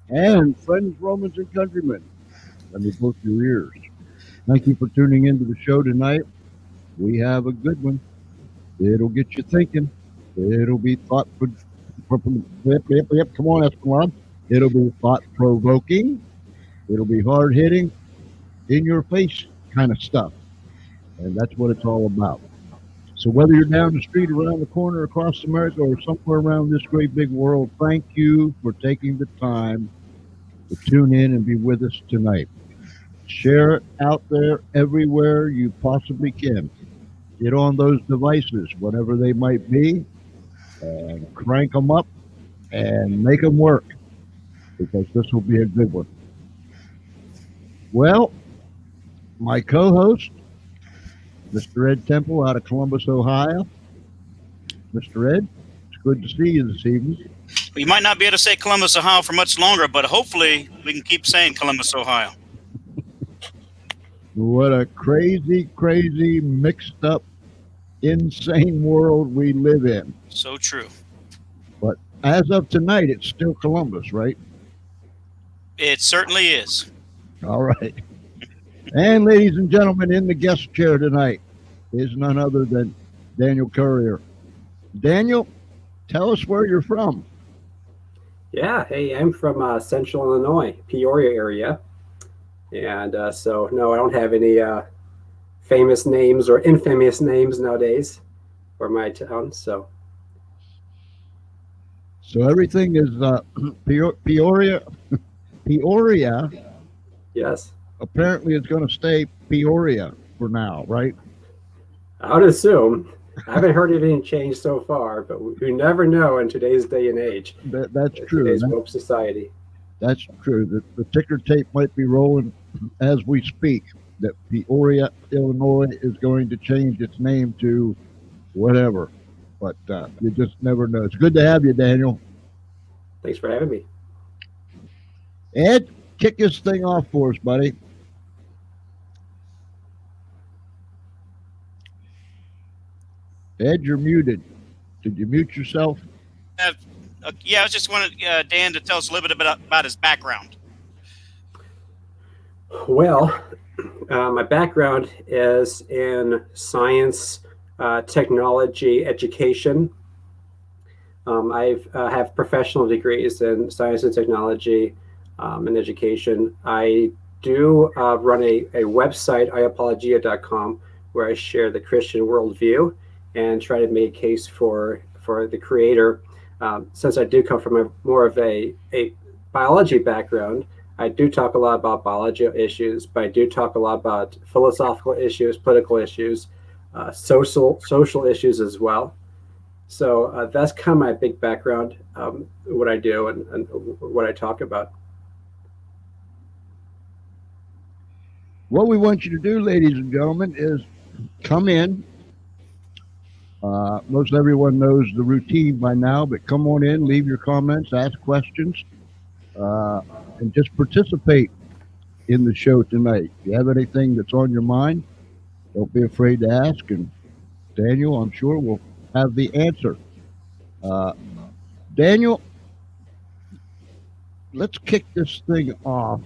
And friends, Romans, and countrymen, let me both your ears. Thank you for tuning into the show tonight. We have a good one. It'll get you thinking. It'll be thoughtful. Yep, yep, yep. Come on, Esplanade. It'll be thought provoking. It'll be hard hitting, in your face kind of stuff. And that's what it's all about. So whether you're down the street, around the corner, across America, or somewhere around this great big world, thank you for taking the time to tune in and be with us tonight. Share it out there everywhere you possibly can. Get on those devices, whatever they might be, and crank them up and make them work because this will be a good one. Well, my co host, Mr. Ed Temple out of Columbus, Ohio. Mr. Ed, it's good to see you this evening. We might not be able to say Columbus, Ohio for much longer, but hopefully we can keep saying Columbus, Ohio. What a crazy, crazy, mixed up, insane world we live in. So true. But as of tonight, it's still Columbus, right? It certainly is. All right. And ladies and gentlemen, in the guest chair tonight is none other than Daniel Courier. Daniel, tell us where you're from. Yeah, hey, I'm from Central Illinois, Peoria area. And so, no, I don't have any famous names or infamous names nowadays for my town. So everything is Peoria. Peoria. Yes. Apparently, it's going to stay Peoria for now, right? I would assume. I haven't heard of any change so far, but we never know in today's day and age. That's true. Today's woke society. That's true. The ticker tape might be rolling as we speak that Peoria, Illinois is going to change its name to whatever. But you just never know. It's good to have you, Daniel. Thanks for having me. Ed, kick this thing off for us, buddy. Ed, you're muted. Did you mute yourself? Yeah, I just wanted Dan to tell us a little bit about his background. Well, my background is in science, technology, education. I have professional degrees in science and technology and education. I do run a website, iApologia.com, where I share the Christian worldview and try to make a case for the creator. Since I do come from more of a biology background, I do talk a lot about biology issues, but I do talk a lot about philosophical issues, political issues, social issues as well. So that's kind of my big background, what I do and what I talk about. What we want you to do, ladies and gentlemen, is come in. Most everyone knows the routine by now, but come on in, leave your comments, ask questions, and just participate in the show tonight. If you have anything that's on your mind, don't be afraid to ask. And Daniel, I'm sure, will have the answer. Daniel, let's kick this thing off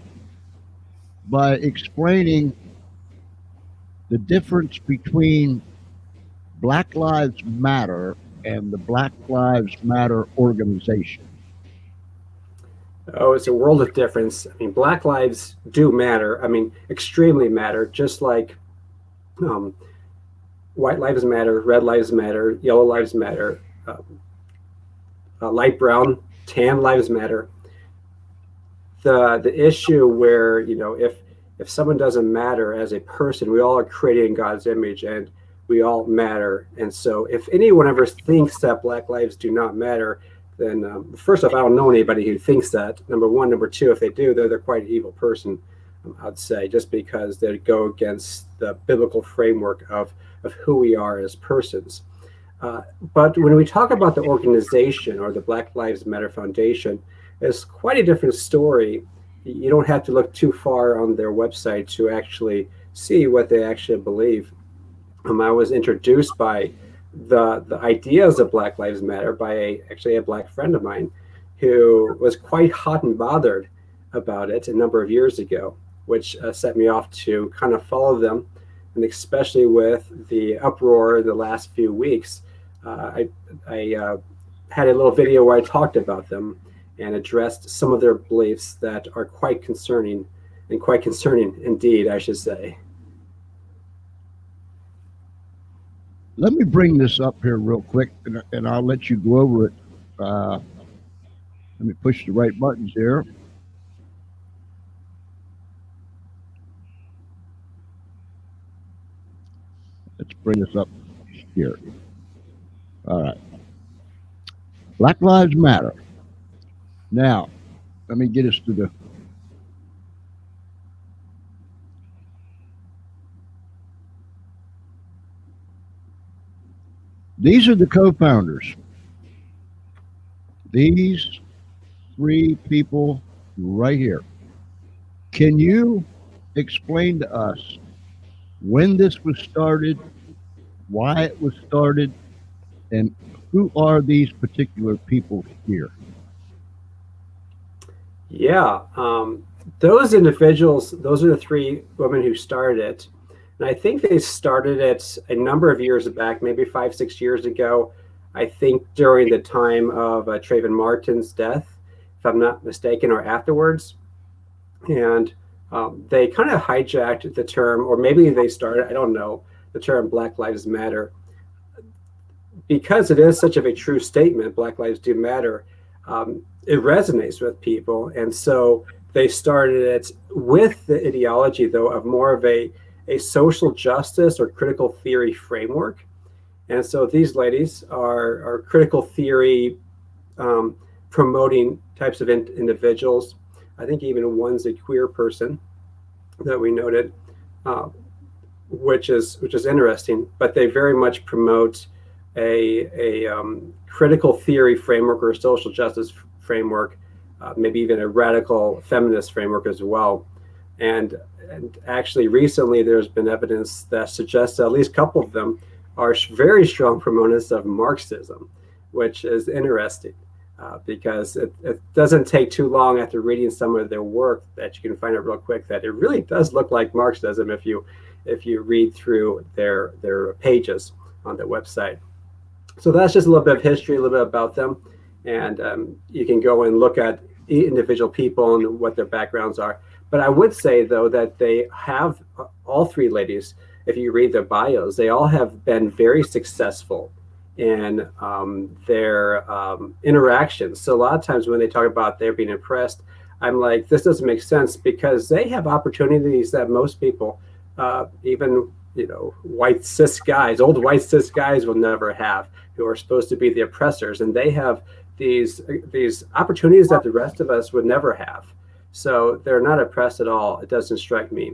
by explaining the difference between Black Lives Matter and the Black Lives Matter organization. Oh, it's a world of difference. I mean, Black lives do matter. I mean, extremely matter, just like white lives matter, red lives matter, yellow lives matter, light brown, tan lives matter. The issue where, if someone doesn't matter as a person, we all are created in God's image and we all matter. And so if anyone ever thinks that Black lives do not matter, then first off, I don't know anybody who thinks that, number one. Number two, if they do, they're quite an evil person, I'd say, just because they go against the biblical framework of who we are as persons. But when we talk about the organization or the Black Lives Matter Foundation, it's quite a different story. You don't have to look too far on their website to actually see what they actually believe. I was introduced by the ideas of Black Lives Matter by actually a Black friend of mine. who was quite hot and bothered about it a number of years ago, which set me off to kind of follow them. And especially with the uproar in the last few weeks, I had a little video where I talked about them and addressed some of their beliefs that are quite concerning, and quite concerning indeed, I should say. Let me bring this up here real quick, and I'll let you go over it. Let me push the right buttons here. Let's bring this up here. All right. Black Lives Matter. Now, let me get us to the. These are the co-founders. These three people right here. Can you explain to us when this was started, why it was started, and who are these particular people here? Yeah, those individuals, those are the three women who started it. And I think they started it a number of years back, maybe 5-6 years ago. I think during the time of Trayvon Martin's death, if I'm not mistaken, or afterwards. And they kind of hijacked the term, or maybe they started, I don't know, the term Black Lives Matter. Because it is such a true statement, Black Lives do matter, it resonates with people. And so they started it with the ideology, though, of more of a social justice or critical theory framework. And so these ladies are critical theory promoting types of individuals. I think even one's a queer person that we noted, which is interesting. But they very much promote a critical theory framework or a social justice framework, maybe even a radical feminist framework as well. And actually, recently there's been evidence that suggests that at least a couple of them are very strong proponents of Marxism, which is interesting. Because it doesn't take too long after reading some of their work that you can find out real quick that it really does look like Marxism if you read through their pages on their website. So that's just a little bit of history, a little bit about them, and you can go and look at individual people and what their backgrounds are. But I would say, though, that they have, all three ladies, if you read their bios, they all have been very successful in their interactions. So a lot of times when they talk about they're being oppressed, I'm like, this doesn't make sense, because they have opportunities that most people, even white cis guys, old white cis guys, will never have, who are supposed to be the oppressors, and they have these opportunities that the rest of us would never have. So they're not oppressed at all. It doesn't strike me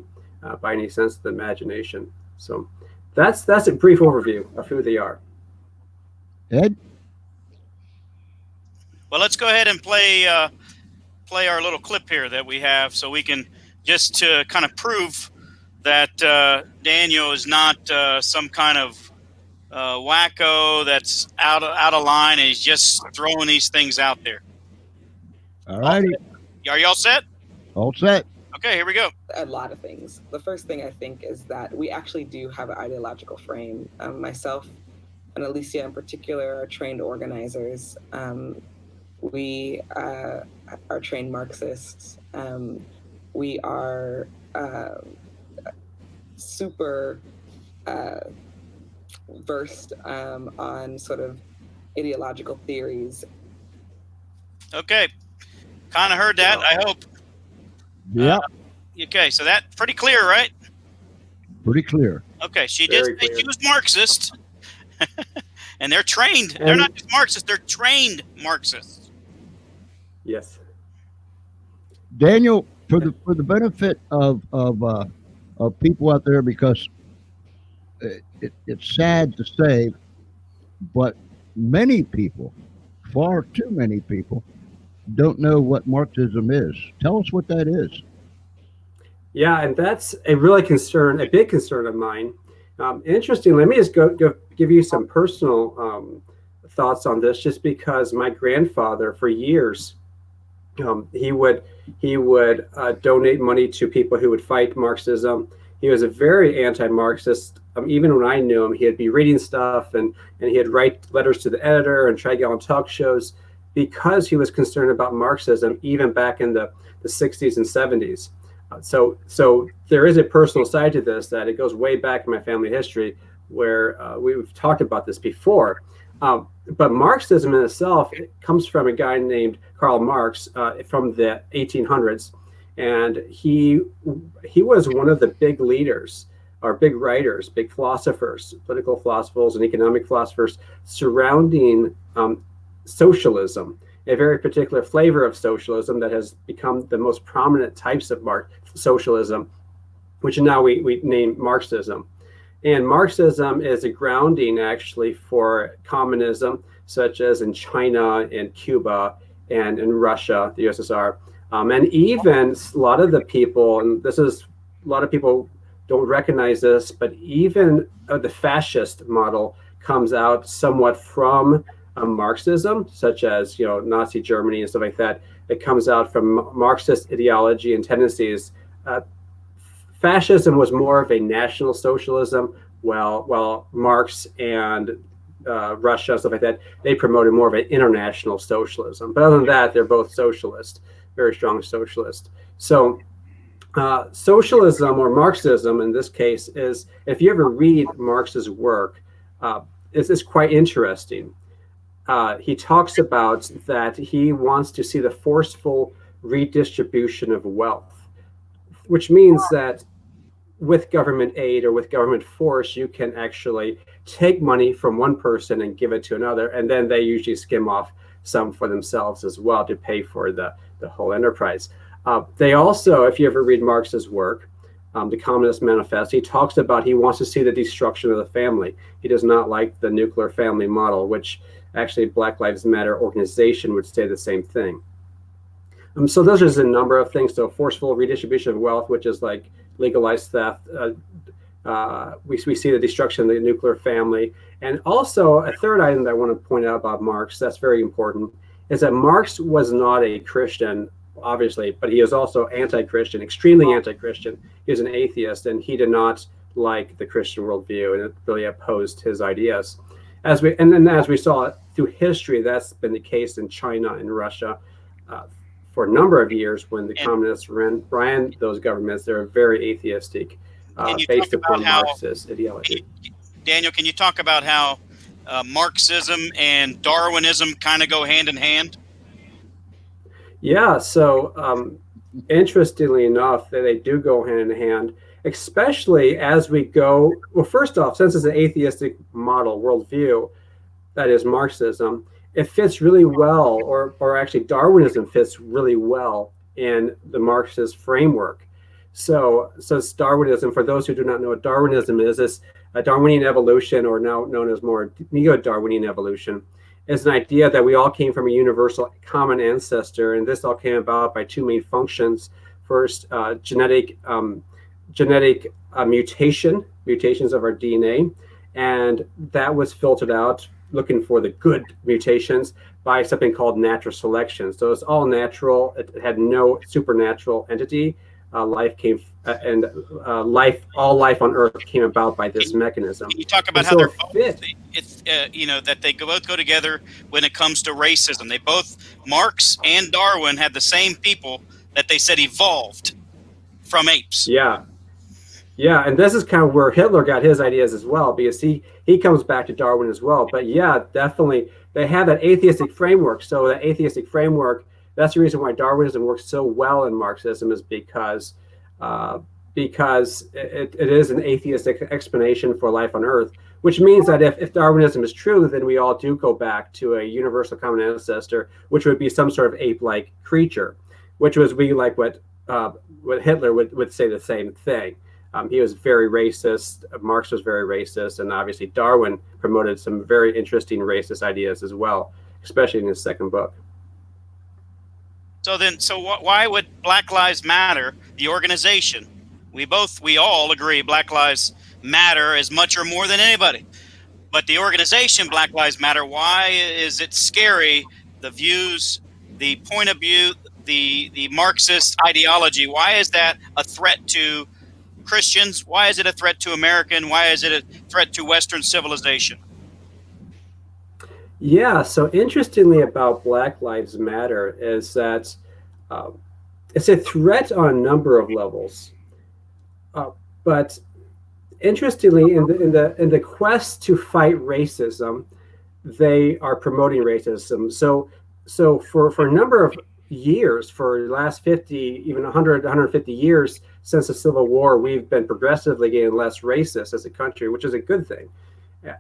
by any sense of the imagination. So that's a brief overview of who they are. Ed? Well, let's go ahead and play our little clip here that we have, so we can just to kind of prove that Daniel is not some kind of wacko that's out of line, and he's just throwing these things out there. All righty. Are y'all set? All set. Okay, here we go. A lot of things. The first thing I think is that we actually do have an ideological frame. Myself and Alicia in particular are trained organizers. We are trained Marxists. We are super versed on sort of ideological theories. Okay, kind of heard that, I hope. Yeah. Okay, so that's pretty clear, right? Pretty clear. Okay, she did say she was Marxist. And they're trained. And they're not just Marxists, they're trained Marxists. Yes. Daniel, for the benefit of people out there, because it's sad to say, but many people, far too many people, don't know what Marxism is. Tell us what that is. Yeah, and that's a big concern of mine. Interesting. Let me just go give you some personal thoughts on this just because my grandfather, for years, he would donate money to people who would fight Marxism. He was a very anti-Marxist. Even when I knew him, he'd be reading stuff and he'd write letters to the editor and try to get on talk shows because he was concerned about Marxism, even back in the 60s and 70s. So there is a personal side to this, that it goes way back in my family history, where we've talked about this before. But Marxism in itself, it comes from a guy named Karl Marx from the 1800s. And he was one of the big leaders, or big writers, big philosophers, political philosophers and economic philosophers surrounding socialism, a very particular flavor of socialism that has become the most prominent types of socialism, which now we name Marxism. And Marxism is a grounding actually for communism, such as in China and Cuba and in Russia, the USSR. And even a lot of the people, and a lot of people don't recognize this, but even the fascist model comes out somewhat from Marxism, such as, Nazi Germany and stuff like that. It comes out from Marxist ideology and tendencies. Fascism was more of a national socialism, while Marx and Russia, stuff like that, they promoted more of an international socialism. But other than that, they're both socialist, very strong socialist. So socialism, or Marxism in this case, is, if you ever read Marx's work, it's quite interesting. He talks about that he wants to see the forceful redistribution of wealth, which means that with government aid or with government force, you can actually take money from one person and give it to another, and then they usually skim off some for themselves as well to pay for the whole enterprise. They also, if you ever read Marx's work, the Communist Manifesto, he talks about he wants to see the destruction of the family. He does not like the nuclear family model, which actually Black Lives Matter organization would say the same thing. So those are just a number of things. So forceful redistribution of wealth, which is like legalized theft. We see the destruction of the nuclear family. And also a third item that I want to point out about Marx that's very important is that Marx was not a Christian, obviously, but he was also anti-Christian, extremely anti-Christian. He was an atheist, and he did not like the Christian worldview, and it really opposed his ideas. As we saw through history, that's been the case in China and Russia for a number of years. When the communists ran those governments, they were very atheistic, based upon Marxist ideology. Daniel, can you talk about how Marxism and Darwinism kind of go hand in hand? Yeah, so interestingly enough, they do go hand in hand, especially as we go. Well, first off, since it's an atheistic model worldview, that is Marxism, it fits really well, or actually Darwinism fits really well in the Marxist framework. So Darwinism, for those who do not know what Darwinism is, it's a Darwinian evolution, or now known as more neo-Darwinian evolution, is an idea that we all came from a universal common ancestor, and this all came about by two main functions. First, genetic mutations of our DNA, and that was filtered out, looking for the good mutations, by something called natural selection. So it's all natural. It had no supernatural entity. Life came, all life on Earth came about by this mechanism. Can you talk about how they're both, that they both go together when it comes to racism? They both, Marx and Darwin, had the same people that they said evolved from apes. Yeah, and this is kind of where Hitler got his ideas as well, because he comes back to Darwin as well. But yeah, definitely, they have that atheistic framework. So that atheistic framework, that's the reason why Darwinism works so well in Marxism, is because it is an atheistic explanation for life on Earth, which means that if Darwinism is true, then we all do go back to a universal common ancestor, which would be some sort of ape-like creature, which was like what Hitler would say the same thing. He was very racist. Marx was very racist, and obviously Darwin promoted some very interesting racist ideas as well, especially in his second book. So why would Black Lives Matter, the organization? We all agree Black Lives matter as much or more than anybody. But the organization Black Lives Matter, why is it scary? The views, the point of view, the Marxist ideology, why is that a threat to Christians? Why is it a threat to American? Why is it a threat to Western civilization? Yeah, so interestingly about Black Lives Matter is that it's a threat on a number of levels. But interestingly, in the quest to fight racism, they are promoting racism. So for a number of years, for the last 50, even 100, 150 years since the Civil War, we've been progressively getting less racist as a country, which is a good thing.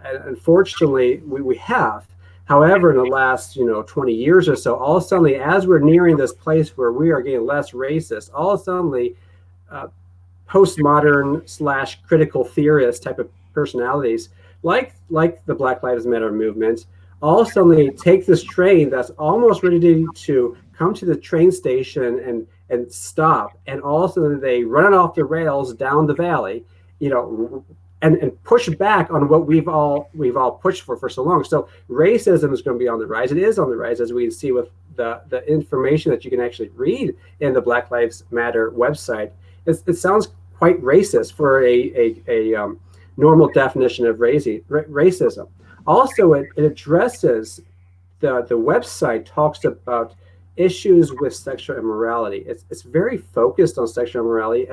Unfortunately, we have. However, in the last 20 years or so, all of a sudden, as we're nearing this place where we are getting less racist, all of a sudden, postmodern / critical theorist type of personalities, like the Black Lives Matter movement, all of a sudden they take this train that's almost ready to come to the train station and stop, and all of a sudden they run it off the rails down the valley, and push back on what we've all pushed for so long. So racism is going to be on the rise. It is on the rise, as we see with the information that you can actually read in the Black Lives Matter website. It sounds quite racist for a normal definition of racism. Also, it addresses, the website talks about issues with sexual immorality. It's very focused on sexual immorality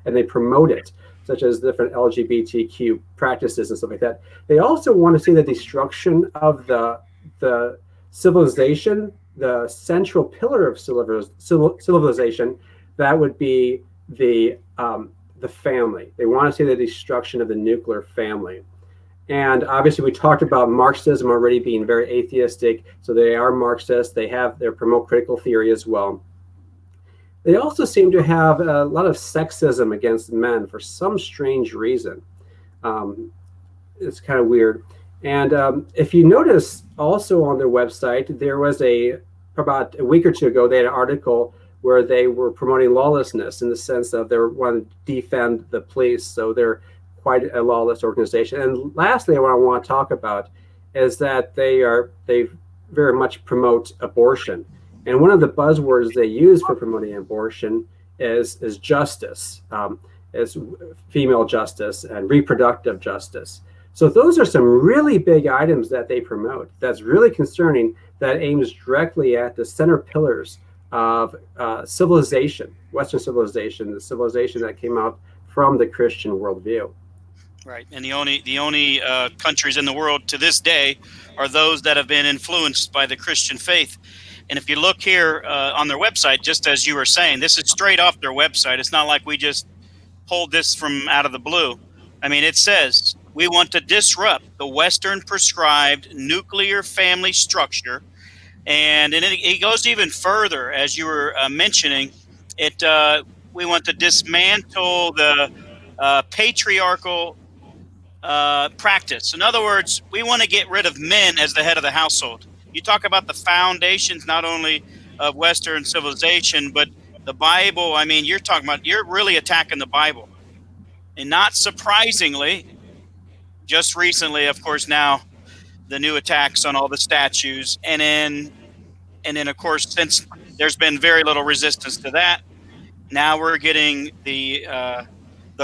and they promote it, such as different LGBTQ practices and stuff like that. They also want to see the destruction of the civilization, the central pillar of civilization, that would be the family. They want to see the destruction of the nuclear family. And obviously, we talked about Marxism already being very atheistic, so they are Marxists. They promote critical theory as well. They also seem to have a lot of sexism against men for some strange reason. It's kind of weird. And if you notice, also on their website, there was about a week or two ago, they had an article where they were promoting lawlessness in the sense of they want to defend the police. So they're quite a lawless organization. And lastly, what I want to talk about is that they very much promote abortion. And one of the buzzwords they use for promoting abortion is justice, is female justice and reproductive justice. So those are some really big items that they promote. That's really concerning, that aims directly at the center pillars of civilization, Western civilization, the civilization that came out from the Christian worldview. Right, and the only countries in the world to this day are those that have been influenced by the Christian faith. And if you look here on their website, just as you were saying, this is straight off their website. It's not like we just pulled this from out of the blue. I mean, it says, we want to disrupt the Western prescribed nuclear family structure. And it goes even further, as you were mentioning. We want to dismantle the patriarchal practice. In other words, we want to get rid of men as the head of the household. You talk about the foundations not only of Western civilization, but the Bible. I mean, you're really attacking the Bible. And not surprisingly, just recently, of course, now the new attacks on all the statues. And then of course, since there's been very little resistance to that, now we're getting the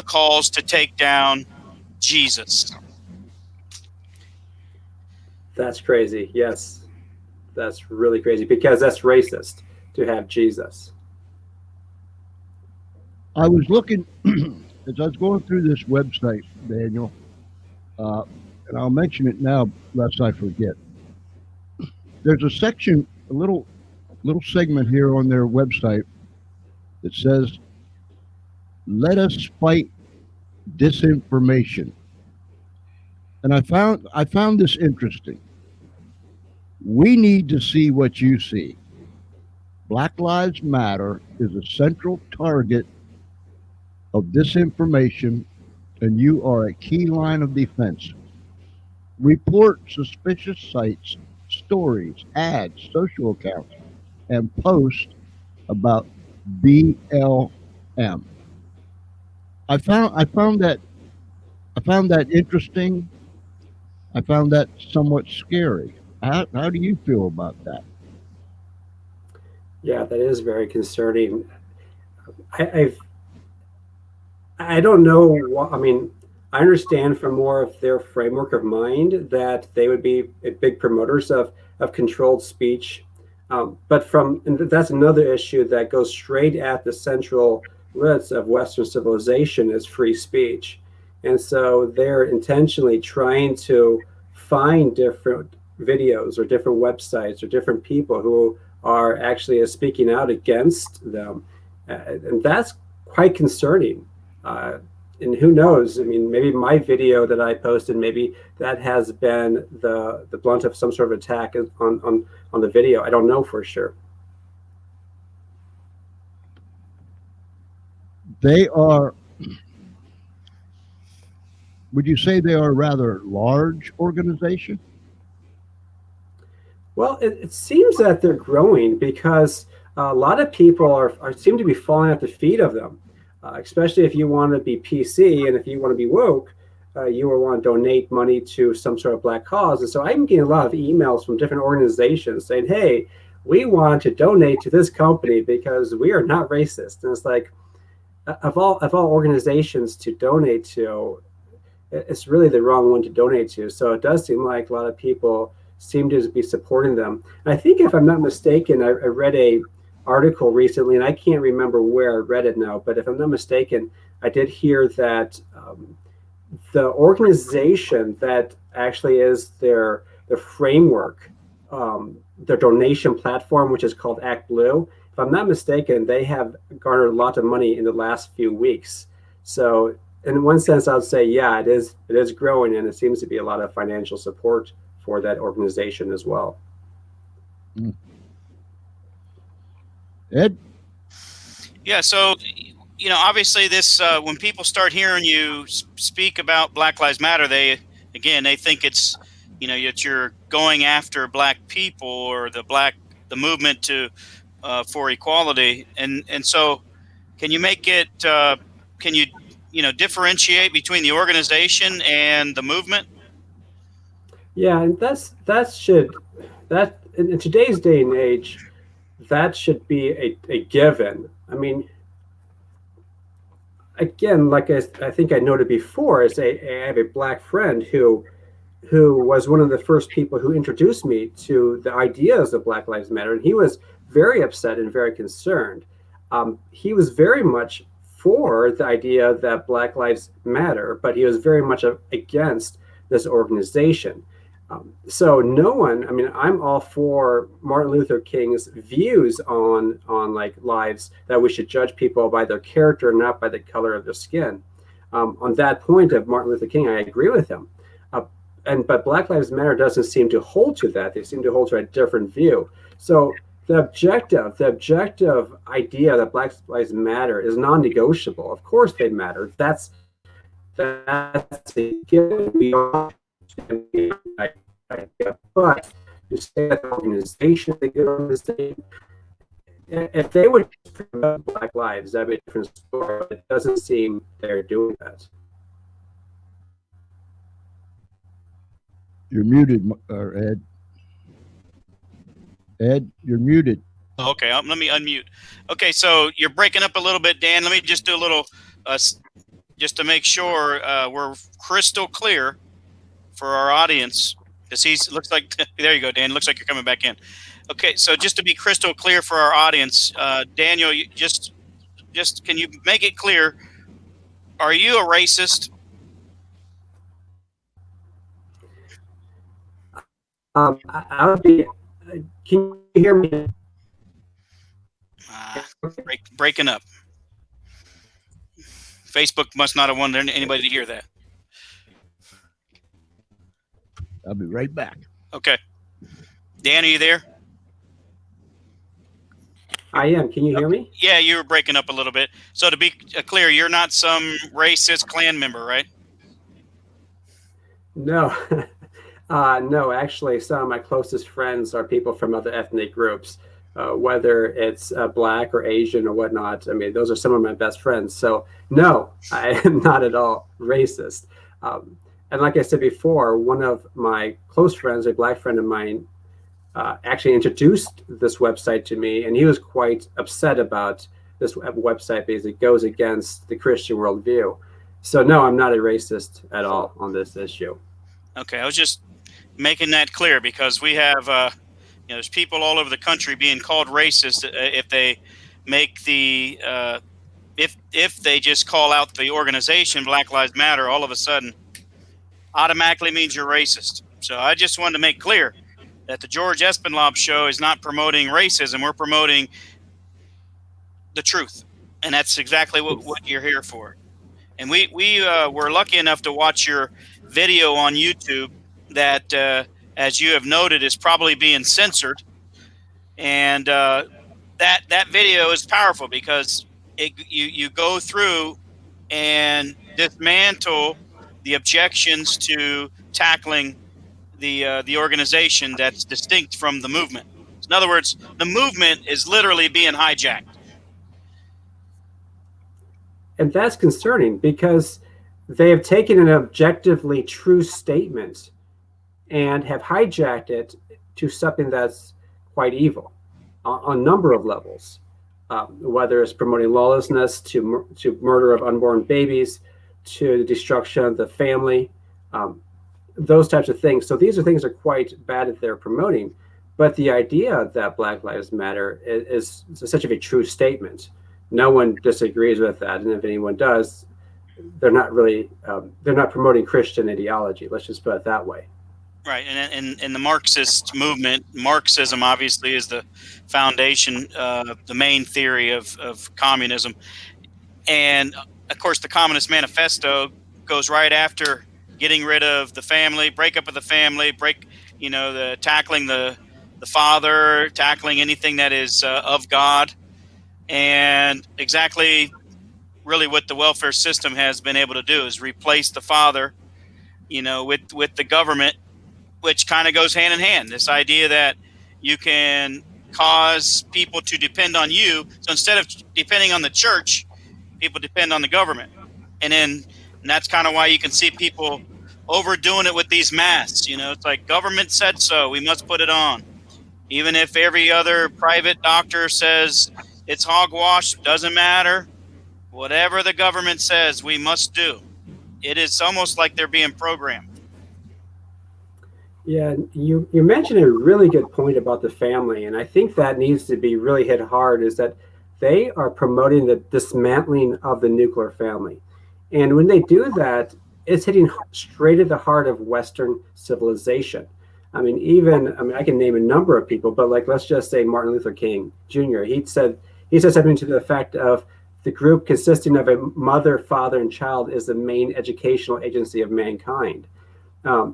calls to take down Jesus. That's crazy. Yes, that's really crazy, because that's racist to have Jesus. I was looking as I was going through this website, Daniel, and I'll mention it now lest I forget. There's a section, a little segment here on their website that says, "Let us fight disinformation." And I found this interesting. We need to see what you see. Black Lives Matter is a central target of disinformation, and you are a key line of defense. Report suspicious sites, stories, ads, social accounts, and post about BLM. I found that interesting. I found that somewhat scary. How do you feel about that? Yeah, that is very concerning. I've I don't know what, I mean, I understand from more of their framework of mind that they would be big promoters of controlled speech. But and that's another issue that goes straight at the central roots of Western civilization is free speech. And so they're intentionally trying to find different videos or different websites or different people who are actually speaking out against them. And that's quite concerning. Uh, and who knows? I mean, maybe my video that I posted, maybe that has been the blunt of some sort of attack on the video. I don't know for sure. They are, would you say they are a rather large organization? Well, it seems that they're growing because a lot of people seem to be falling at the feet of them, especially if you want to be PC and if you want to be woke, you will want to donate money to some sort of black cause. And so I'm getting a lot of emails from different organizations saying, hey, we want to donate to this company because we are not racist. And it's like, of all organizations to donate to, it's really the wrong one to donate to. So it does seem like a lot of people seem to be supporting them. And I think if I'm not mistaken, I read a article recently, and I can't remember where I read it now, but if I'm not mistaken, I did hear that the organization that actually is their framework, their donation platform, which is called Act Blue, if I'm not mistaken, they have garnered a lot of money in the last few weeks. So in one sense, I would say, yeah, it is growing, and it seems to be a lot of financial support for that organization as well. Ed? Yeah, so obviously this when people start hearing you speak about Black Lives Matter, they think it's that you're going after black people or the movement to for equality, and so can you make it can you differentiate between the organization and the movement? Yeah, and that in today's day and age, that should be a given. I mean, again, like I think I noted before, I have a black friend who was one of the first people who introduced me to the ideas of Black Lives Matter, and he was very upset and very concerned. He was very much for the idea that Black Lives Matter, but he was very much against this organization. So no one, I mean, I'm all for Martin Luther King's views on like lives, that we should judge people by their character, not by the color of their skin. On that point of Martin Luther King, I agree with him. But Black Lives Matter doesn't seem to hold to that. They seem to hold to a different view. So the objective idea that Black Lives Matter is non-negotiable. Of course they matter. That's a given. We all but to say that the organization is a good organization, if they would promote Black lives, that'd be a different story. But it doesn't seem they're doing that. You're muted, Ed. Ed, you're muted. Okay, let me unmute. Okay, so you're breaking up a little bit, Dan. Let me just do a little, just to make sure we're crystal clear for our audience. Because looks like, there you go, Dan. Looks like you're coming back in. Okay, so just to be crystal clear for our audience, Daniel, you just can you make it clear? Are you a racist? I would be. Can you hear me? Breaking up. Facebook must not have wanted anybody to hear that. I'll be right back. Okay. Dan, are you there? I am. Can you hear me? Yeah, you were breaking up a little bit. So to be clear, you're not some racist Klan member, right? No. No, actually, some of my closest friends are people from other ethnic groups, whether it's Black or Asian or whatnot. I mean, those are some of my best friends. So no, I am not at all racist. And like I said before, one of my close friends, a black friend of mine, actually introduced this website to me, and he was quite upset about this website because it goes against the Christian worldview. So no, I'm not a racist at all on this issue. Okay, I was just making that clear because we have, there's people all over the country being called racist if they make the if they just call out the organization Black Lives Matter. All of a sudden, automatically means you're racist. So I just wanted to make clear that the George Espinlaub show is not promoting racism. We're promoting the truth, and that's exactly what you're here for. And we were lucky enough to watch your video on YouTube that, as you have noted, is probably being censored. And that video is powerful because you go through and dismantle the objections to tackling the organization that's distinct from the movement. In other words, the movement is literally being hijacked. And that's concerning because they have taken an objectively true statement and have hijacked it to something that's quite evil on a number of levels, whether it's promoting lawlessness to murder of unborn babies, to the destruction of the family, those types of things. So these are things that are quite bad that they're promoting. But the idea that Black Lives Matter is such a true statement. No one disagrees with that. And if anyone does, they're not really, they're not promoting Christian ideology. Let's just put it that way. Right. And in the Marxist movement, Marxism obviously is the foundation, the main theory of communism. And of course, the Communist Manifesto goes right after getting rid of the family, breakup of the family, tackling the father, tackling anything that is of God, and exactly really what the welfare system has been able to do is replace the father, with the government, which kind of goes hand in hand. This idea that you can cause people to depend on you. So instead of depending on the church, people depend on the government. And that's kind of why you can see people overdoing it with these masks. It's like government said so, we must put it on. Even if every other private doctor says it's hogwash, doesn't matter. Whatever the government says, we must do. It is almost like they're being programmed. Yeah, you mentioned a really good point about the family, and I think that needs to be really hit hard, is that they are promoting the dismantling of the nuclear family. And when they do that, it's hitting straight at the heart of Western civilization. I can name a number of people, but let's just say Martin Luther King Jr. He said something to the effect of, the group consisting of a mother, father, and child is the main educational agency of mankind.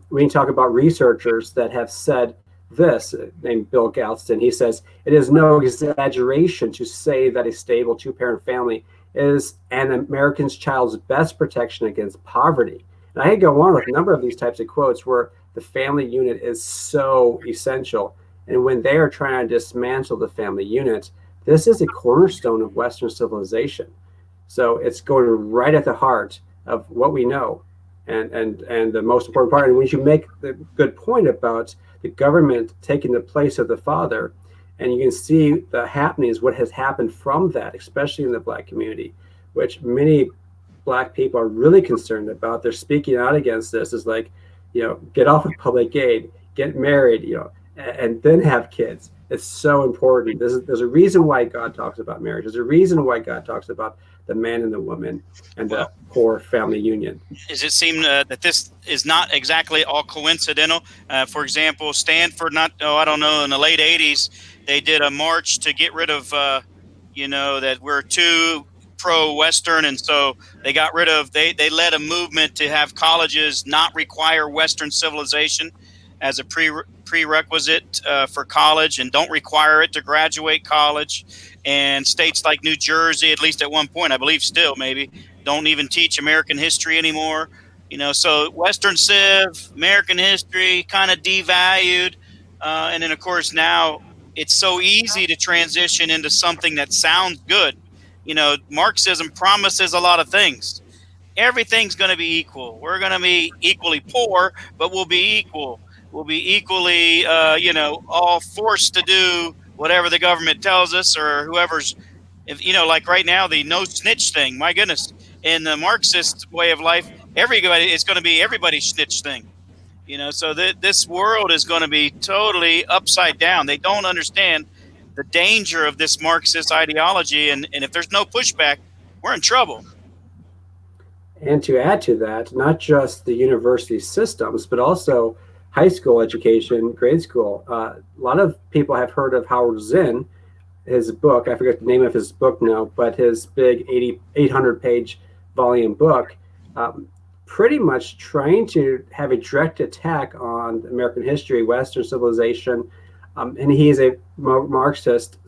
We can talk about researchers that have said this, named Bill Galston. He says, it is no exaggeration to say that a stable two-parent family is an American child's best protection against poverty. And I could go on with a number of these types of quotes where the family unit is so essential. And when they are trying to dismantle the family unit, this is a cornerstone of Western civilization. So it's going right at the heart of what we know. And the most important part, and when you make the good point about the government taking the place of the father, and you can see the happenings, what has happened from that, especially in the Black community, which many Black people are really concerned about. They're speaking out against this. Is like, get off of public aid, get married, and then have kids. It's so important. There's a reason why God talks about marriage. There's a reason why God talks about the man and the woman and the core family union. Does it seem that this is not exactly all coincidental? For example, Stanford, in the late 80s, they did a march to get rid of, that we're too pro-Western. And so they got rid of, they led a movement to have colleges not require Western civilization as a prerequisite for college, and don't require it to graduate college. And states like New Jersey, at least at one point, I believe still maybe, don't even teach American history anymore. So Western Civ, American history kind of devalued. And then, of course, now it's so easy to transition into something that sounds good. Marxism promises a lot of things, everything's going to be equal. We're going to be equally poor, but we'll be equal. We'll be equally, all forced to do whatever the government tells us, or whoever's, like right now, the no snitch thing. My goodness, in the Marxist way of life, it's going to be everybody's snitch thing. So this world is going to be totally upside down. They don't understand the danger of this Marxist ideology, and if there's no pushback, we're in trouble. And to add to that, not just the university systems, but also high school education, grade school. A lot of people have heard of Howard Zinn, his book. I forget the name of his book now, but his big 800-page volume book, pretty much trying to have a direct attack on American history, Western civilization. And he is a Marxist,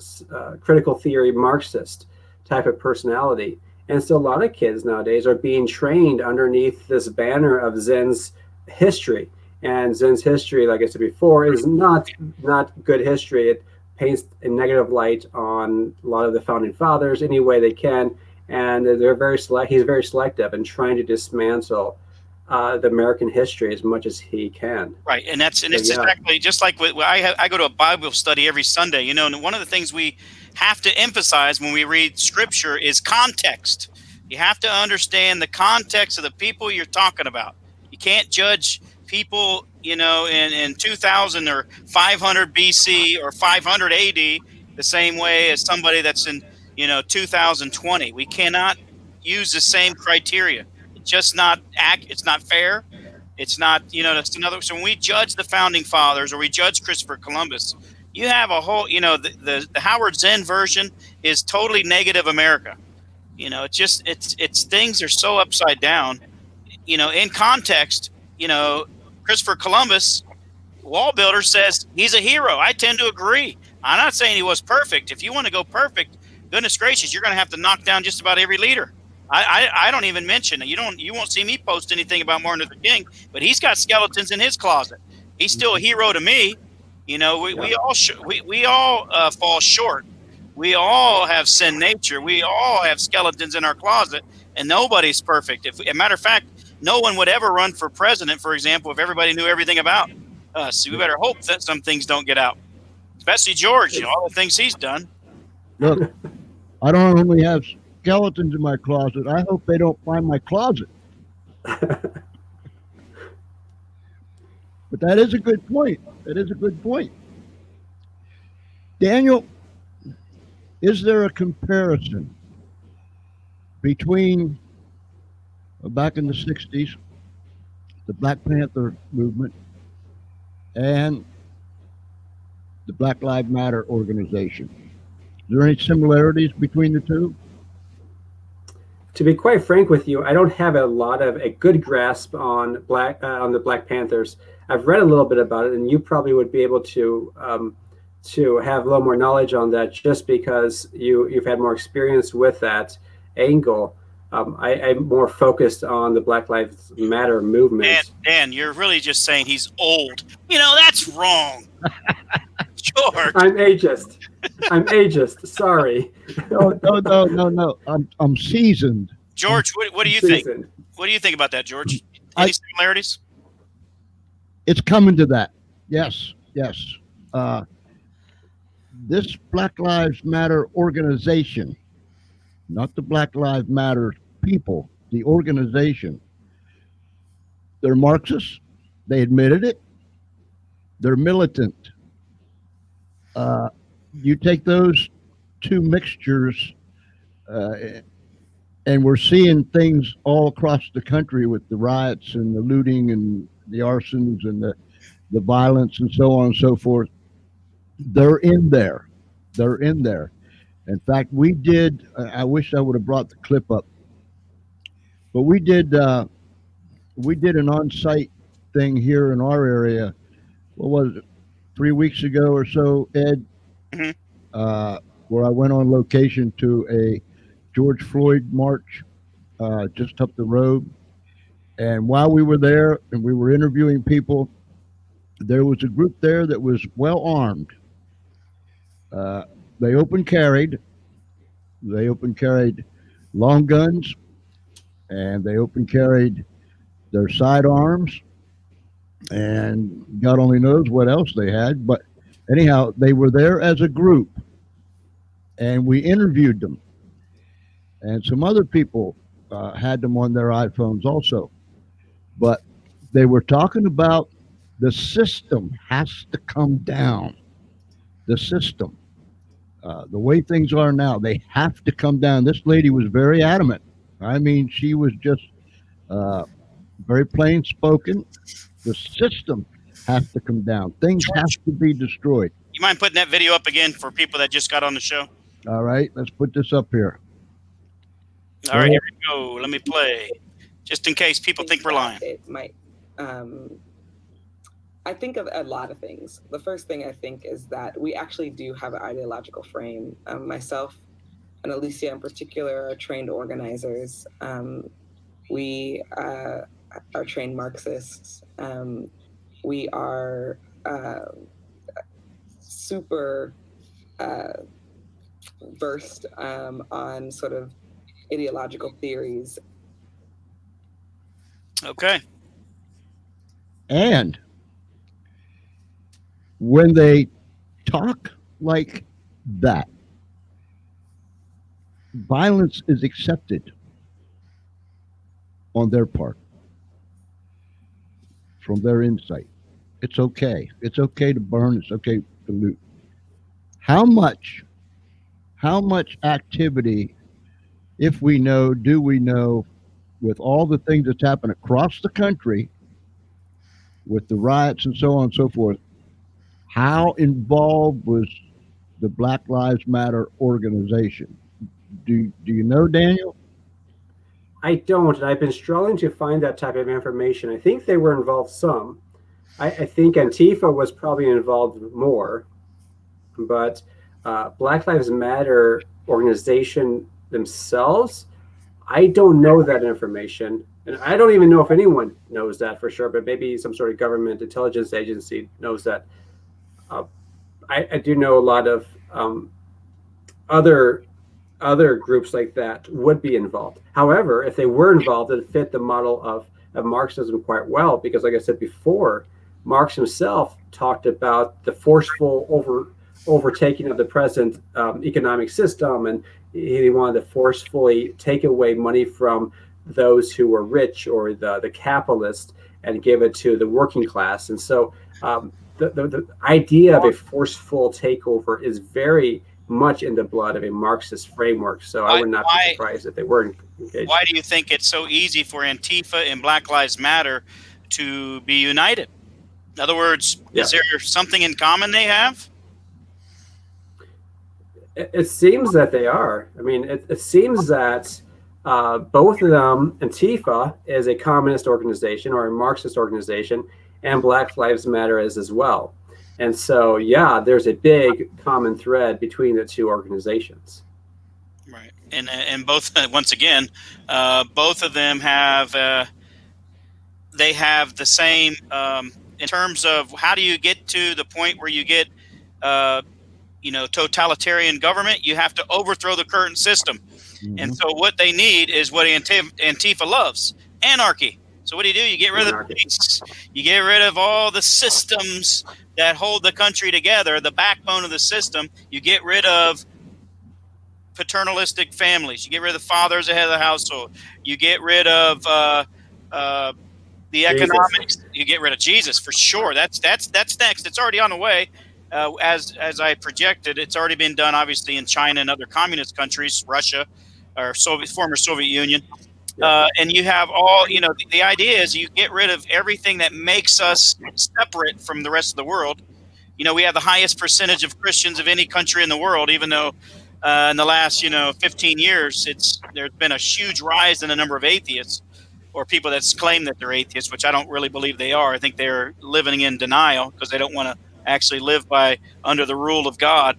critical theory Marxist type of personality. And so a lot of kids nowadays are being trained underneath this banner of Zinn's history. And Zinn's history, like I said before, is not good history. It paints a negative light on a lot of the founding fathers any way they can. And he's very selective in trying to dismantle the American history as much as he can. Right, and it's exactly just like I go to a Bible study every Sunday. And one of the things we have to emphasize when we read Scripture is context. You have to understand the context of the people you're talking about. You can't judge people, in 2000 or 500 BC or 500 AD the same way as somebody that's in 2020. We cannot use the same criteria. It's just not it's not fair. It's not, that's another. So when we judge the founding fathers or we judge Christopher Columbus, you have a whole, the Howard Zinn version is totally negative America. It's things are so upside down. In context, Christopher Columbus, Wall Builder, says he's a hero. I tend to agree. I'm not saying he was perfect. If you want to go perfect, goodness gracious, you're going to have to knock down just about every leader. I don't even mention it. You won't see me post anything about Martin Luther King, but he's got skeletons in his closet. He's still a hero to me. We all fall short. We all have sin nature. We all have skeletons in our closet, and nobody's perfect. As a matter of fact, no one would ever run for president, for example, if everybody knew everything about us. So we better hope that some things don't get out, especially George. All the things he's done. Look, I don't only have skeletons in my closet. I hope they don't find my closet. But that is a good point. Daniel, is there a comparison between back in the 60s, the Black Panther movement, and the Black Lives Matter organization? Is there any similarities between the two? To be quite frank with you, I don't have a good grasp on the Black Panthers. I've read a little bit about it, and you probably would be able to have a little more knowledge on that, just because you've had more experience with that angle. I'm more focused on the Black Lives Matter movement. Dan, you're really just saying he's old. That's wrong. George, I'm ageist. Sorry. No. I'm seasoned. George, what do you think? What do you think about that, George? Any similarities? It's coming to that. Yes. This Black Lives Matter organization, not the Black Lives Matter people, the organization, they're Marxists. They admitted it. They're militant. You take those two mixtures, and we're seeing things all across the country with the riots and the looting and the arsons and the violence and so on and so forth. They're in there. In fact, we did, I wish I would have brought the clip up, but we did an on-site thing here in our area. What was it, 3 weeks ago or so, Ed? Mm-hmm. Where I went on location to a George Floyd march just up the road. And while we were there and we were interviewing people, there was a group there that was well armed. They open carried long guns, and they open carried their sidearms, and God only knows what else they had. But anyhow, they were there as a group, and we interviewed them, and some other people had them on their iPhones also. But they were talking about the system has to come down. The system, the way things are now, they have to come down. This lady was very adamant. I mean, she was just uh, very plain spoken. The system has to come down. Things have George, to be destroyed. you mind putting that video up again for people that just got on the show? All right, let's put this up here. All right, here we go. Let me play, just in case people think we're lying. It might. I think of a lot of things. The first thing I think is that we actually do have an ideological frame. Myself and Alicia in particular are trained organizers. We are trained Marxists. We are super versed on sort of ideological theories. Okay. And when they talk like that, violence is accepted on their part from their insight. It's okay. It's okay to burn. It's okay to loot. How much activity, if we know, do we know, with all the things that's happened across the country, with the riots and so on and so forth, how involved was the Black Lives Matter organization? Do you know, Daniel? I don't, and I've been struggling to find that type of information. I think they were involved some. I think Antifa was probably involved more, but Black Lives Matter organization themselves, I don't know that information. And I don't even know if anyone knows that for sure, but maybe some sort of government intelligence agency knows that. I do know a lot of other groups like that would be involved. However, if they were involved, it fit the model of Marxism quite well, because like I said before, Marx himself talked about the forceful overtaking of the present economic system, and he wanted to forcefully take away money from those who were rich or the capitalists and give it to the working class. And so the idea of a forceful takeover is very much in the blood of a Marxist framework. So I would not be surprised if they were engaged. Why do you think it's so easy for Antifa and Black Lives Matter to be united? In other words, is there something in common they have? It seems that they are. I mean, it seems that both of them, Antifa is a communist organization or a Marxist organization, and Black Lives Matter is as well. And so, yeah, there's a big common thread between the two organizations. Right. And both, once again, both of them have, they have the same, in terms of how do you get to the point where you get, totalitarian government, you have to overthrow the current system. Mm-hmm. And so what they need is what Antifa loves, anarchy. So what do? You get rid of the police. You get rid of all the systems that hold the country together, the backbone of the system. You get rid of paternalistic families. You get rid of the fathers ahead of the household. You get rid of the economics. You get rid of Jesus for sure. That's next. It's already on the way. As I projected, it's already been done, obviously, in China and other communist countries, Russia, or former Soviet Union. And you have all, the idea is you get rid of everything that makes us separate from the rest of the world. We have the highest percentage of Christians of any country in the world, even though in the last, 15 years, there's been a huge rise in the number of atheists or people that claim that they're atheists, which I don't really believe they are. I think they're living in denial because they don't want to actually live under the rule of God.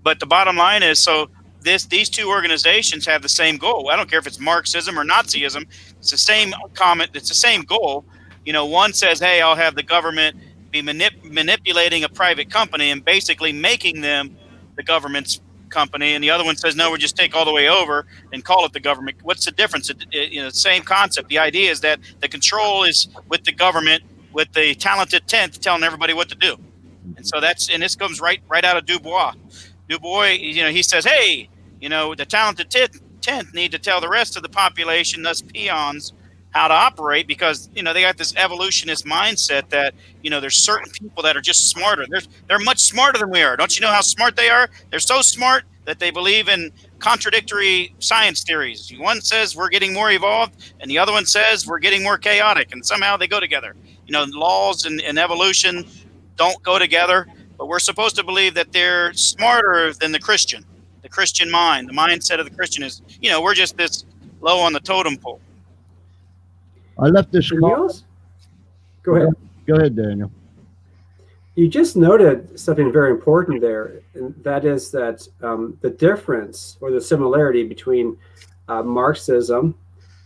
But the bottom line is, so these two organizations have the same goal. I don't care if it's Marxism or Nazism. It's the same comment. It's the same goal. One says, hey, I'll have the government be manipulating a private company and basically making them the government's company, and the other one says, no, we'll just take all the way over and call it the government. What's the difference? Same concept. The idea is that the control is with the government, with the talented 10th telling everybody what to do. And so this comes right out of Du Bois. Du Bois, he says, hey, the talented 10th need to tell the rest of the population, thus peons, how to operate, because they got this evolutionist mindset that there's certain people that are just smarter. They're much smarter than we are. Don't you know how smart they are? They're so smart that they believe in contradictory science theories. One says we're getting more evolved, and the other one says we're getting more chaotic, and somehow they go together. Laws and evolution don't go together, but we're supposed to believe that they're smarter than the Christian mind. The mindset of the Christian is, we're just this low on the totem pole. I left this call. Go ahead. Go ahead, Daniel. You just noted something very important there, and that is that the difference or the similarity between Marxism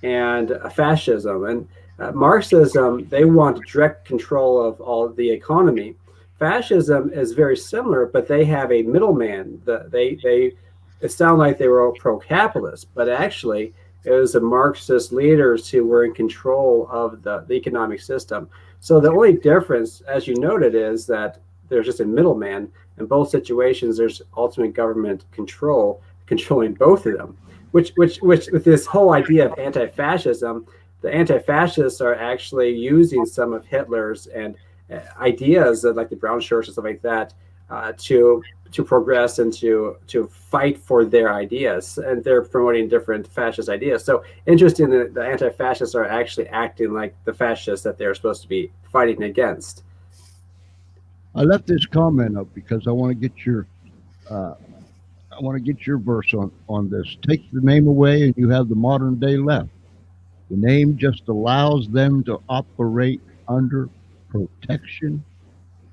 and fascism. And Marxism, they want direct control of all of the economy. Fascism is very similar, but they have a middleman. It sounded like they were all pro-capitalist, but actually it was the Marxist leaders who were in control of the economic system. So the only difference, as you noted, is that there's just a middleman. In both situations, there's ultimate government controlling both of them. Which with this whole idea of anti-fascism, the anti-fascists are actually using some of Hitler's and ideas like the brown shirts and stuff like that to progress and to fight for their ideas, and they're promoting different fascist ideas. So interesting that the anti-fascists are actually acting like the fascists that they're supposed to be fighting against. I left this comment up because I want to get your verse on this. Take the name away and you have the modern day left. The name just allows them to operate under protection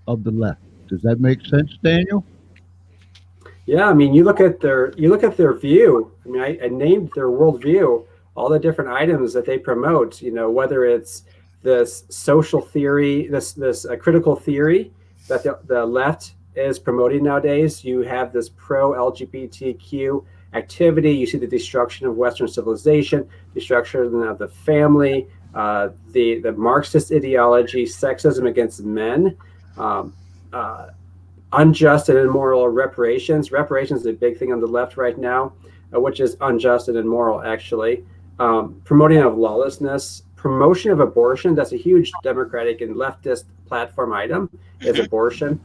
of the left. Does that make sense, Daniel? Yeah, I mean, you look at their view. I mean, I named their worldview, all the different items that they promote. Whether it's this social theory, this critical theory that the left is promoting nowadays. You have this pro-LGBTQ activity. You see the destruction of Western civilization, destruction of the family, the Marxist ideology, sexism against men, unjust and immoral reparations. Reparations is a big thing on the left right now, which is unjust and immoral, actually. Promoting of lawlessness, promotion of abortion. That's a huge Democratic and leftist platform item, is abortion.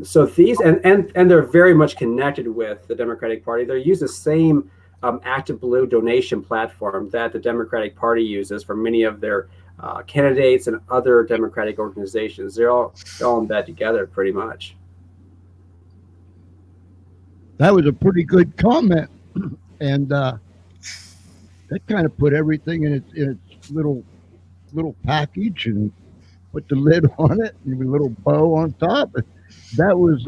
So these, and they're very much connected with the Democratic Party. They use the same Active Blue donation platform that the Democratic Party uses for many of their candidates and other Democratic organizations. They're all in bed together, pretty much. That was a pretty good comment, and that kind of put everything in its little package and put the lid on it and a little bow on top. That was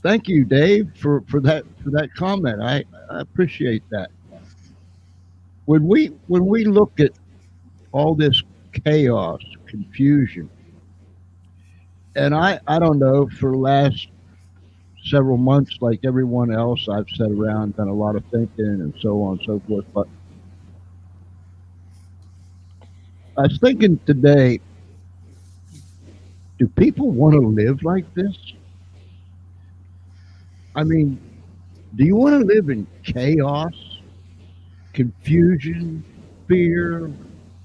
thank you, Dave, for that comment. I appreciate that. When we look at all this chaos, confusion, and I don't know, for the last several months, like everyone else, I've sat around, done a lot of thinking and so on and so forth. But I was thinking today, do people want to live like this? I mean, do you want to live in chaos, confusion, fear,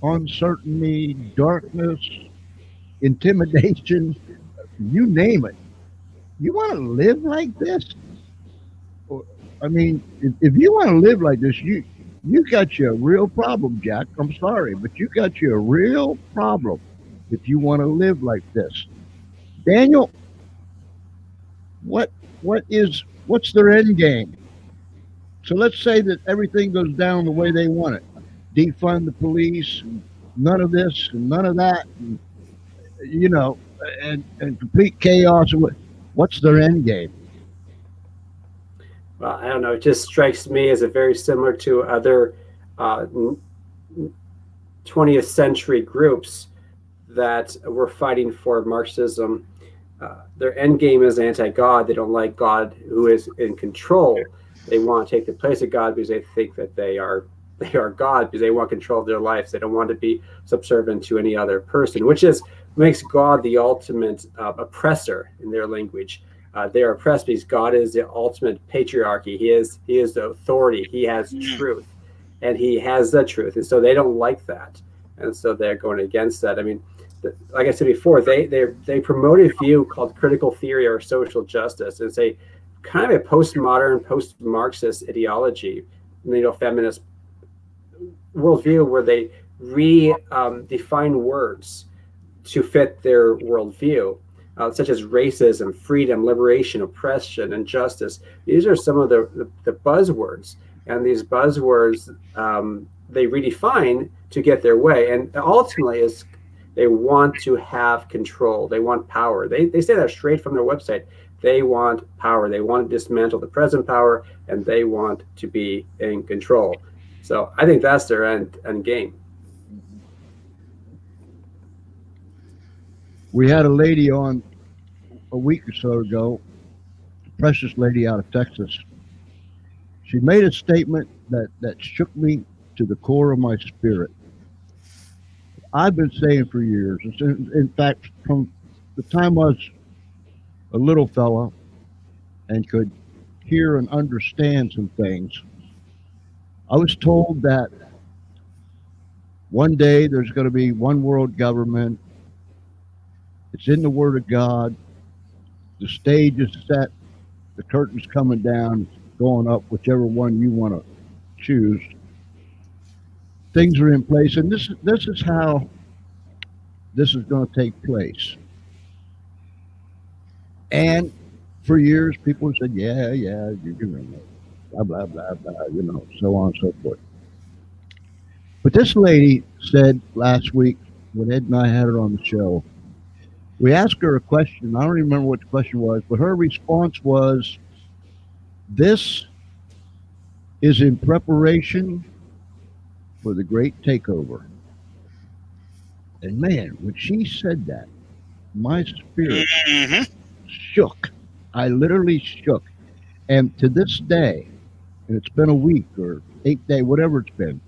uncertainty, darkness, intimidation, you name it? You want to live like this? I mean, if you want to live like this, you got you a real problem, Jack. I'm sorry, but you got you a real problem if you want to live like this. Daniel, what's their end game? So let's say that everything goes down the way they want it. Defund the police, none of this and none of that, and, and complete chaos. What's their end game? Well, I don't know. It just strikes me as a very similar to other 20th century groups that were fighting for Marxism their end game is anti-God. They don't like God who is in control. They want to take the place of God because they think that they are God, because they want control of their lives. They don't want to be subservient to any other person, which makes God the ultimate oppressor in their language. They are oppressed because God is the ultimate patriarchy. He is the authority. He has truth, and he has the truth, and so they don't like that, and so they're going against that. I mean, like I said before, they promote a view called critical theory or social justice. It's a kind of a postmodern, post-Marxist ideology, feminist worldview, where they redefine words to fit their worldview, such as racism, freedom, liberation, oppression, and justice. These are some of the buzzwords, and these buzzwords they redefine to get their way, and ultimately is they want to have control. They want power. They say that straight from their website. They want power. They want to dismantle the present power, and they want to be in control. So I think that's their end game. We had a lady on a week or so ago, a precious lady out of Texas. She made a statement that shook me to the core of my spirit. I've been saying for years, in fact, from the time I was a little fella and could hear and understand some things, I was told that one day there's going to be one world government. It's in the Word of God. The stage is set. The curtain's coming down, going up, whichever one you want to choose. Things are in place, and this is how this is going to take place. And for years, people said, yeah, you can, blah, blah, blah, blah, so on and so forth. But this lady said last week, when Ed and I had her on the show, we asked her a question. I don't remember what the question was, but her response was, this is in preparation for the great takeover. And man, when she said that, my spirit shook. I literally shook. And to this day, and it's been a week or 8 days, whatever it's been,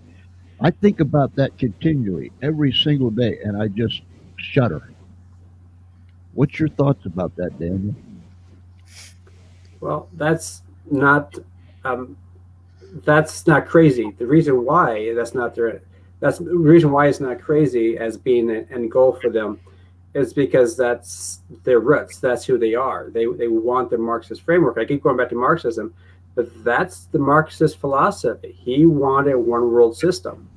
I think about that continually every single day, and I just shudder. What's your thoughts about that, Daniel? Well, that's not crazy. The reason why that's the reason why it's not crazy as being an end goal for them is because that's their roots. That's who they are. They want the Marxist framework. I keep going back to Marxism, but that's the Marxist philosophy. He wanted a one world system.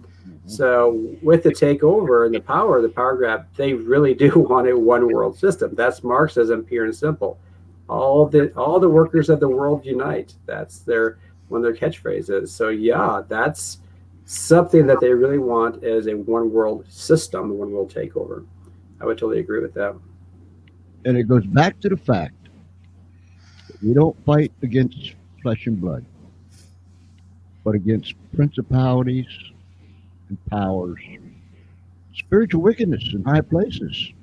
So with the takeover and the power grab, they really do want a one world system. That's Marxism, pure and simple. All the workers of the world unite. That's one of their catchphrases. So yeah, that's something that they really want, is a one world system, a one world takeover. I would totally agree with that. And it goes back to the fact that we don't fight against flesh and blood, but against principalities and powers, spiritual wickedness in high places.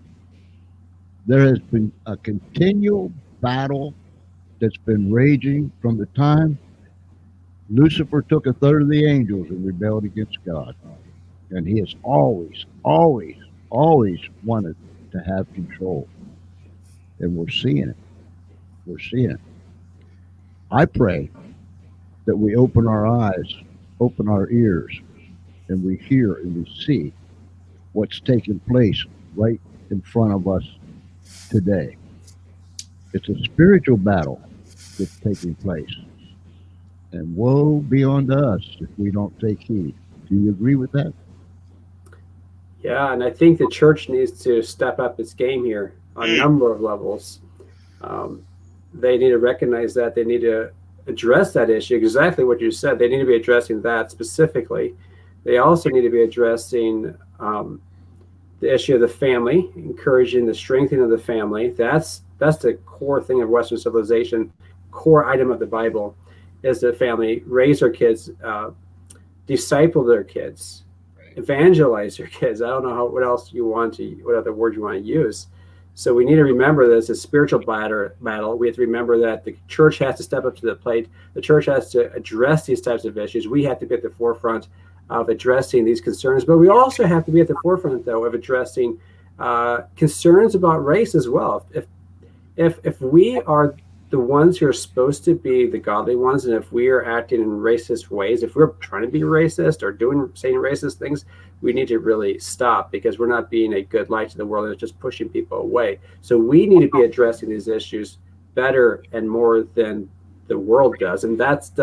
There has been a continual battle that's been raging from the time Lucifer took a third of the angels and rebelled against God. And he has always wanted to have control. And we're seeing it. We're seeing it. I pray that we open our eyes, open our ears, and we hear and we see what's taking place right in front of us today. It's a spiritual battle that's taking place. And woe be unto us if we don't take heed. Do you agree with that? Yeah, and I think the church needs to step up its game here on a number of levels. They need to recognize that. They need to address that issue, exactly what you said. They need to be addressing that specifically. They also need to be addressing the issue of the family, encouraging the strengthening of the family. That's the core thing of Western civilization, core item of the Bible, is the family. Raise their kids, disciple their kids, evangelize your kids. I don't know what other word you want to use. So we need to remember this is spiritual battle. We have to remember that the church has to step up to the plate. The church has to address these types of issues. We have to be at the forefront of addressing these concerns, but we also have to be at the forefront, though, of addressing concerns about race as well. If we are the ones who are supposed to be the godly ones, and if we are acting in racist ways, if we're trying to be racist or saying racist things, we need to really stop, because we're not being a good light to the world, and it's just pushing people away. So we need to be addressing these issues better and more than the world does, and that's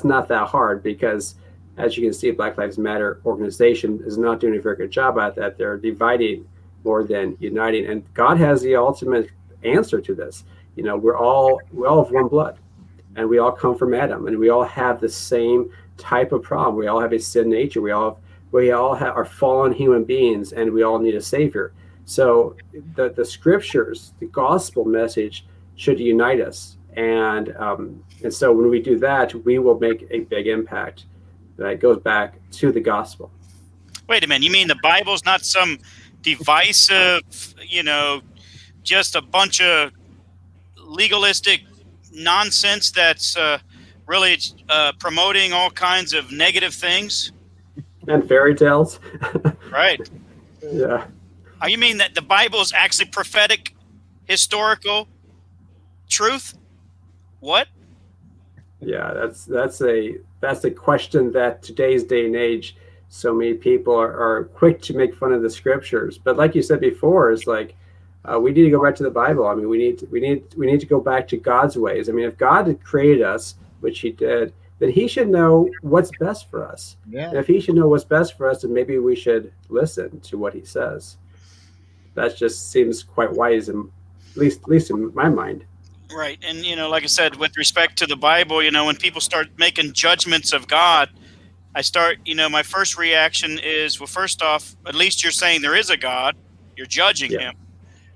not that hard, because as you can see, Black Lives Matter organization is not doing a very good job at that. They're dividing more than uniting, and God has the ultimate answer to this. You know, we all have one blood, and we all come from Adam, and we all have the same type of problem. We all have a sin nature. We all are fallen human beings, and we all need a savior. So the scriptures, the gospel message, should unite us, and so when we do that, we will make a big impact that goes back to the gospel. Wait a minute, you mean the Bible's not some divisive, just a bunch of legalistic nonsense that's really promoting all kinds of negative things? And fairy tales. Right. Yeah. You mean that the Bible is actually prophetic, historical truth? What? Yeah, that's a question that today's day and age, so many people are quick to make fun of the scriptures. But like you said before, it's like we need to go back to the Bible. I mean, we need to go back to God's ways. I mean, if God had created us, which He did, then He should know what's best for us. Yeah. And if He should know what's best for us, then maybe we should listen to what He says. That just seems quite wise, at least in my mind. Right. And, like I said, with respect to the Bible, when people start making judgments of God, my first reaction is, well, first off, at least you're saying there is a God. You're judging Him.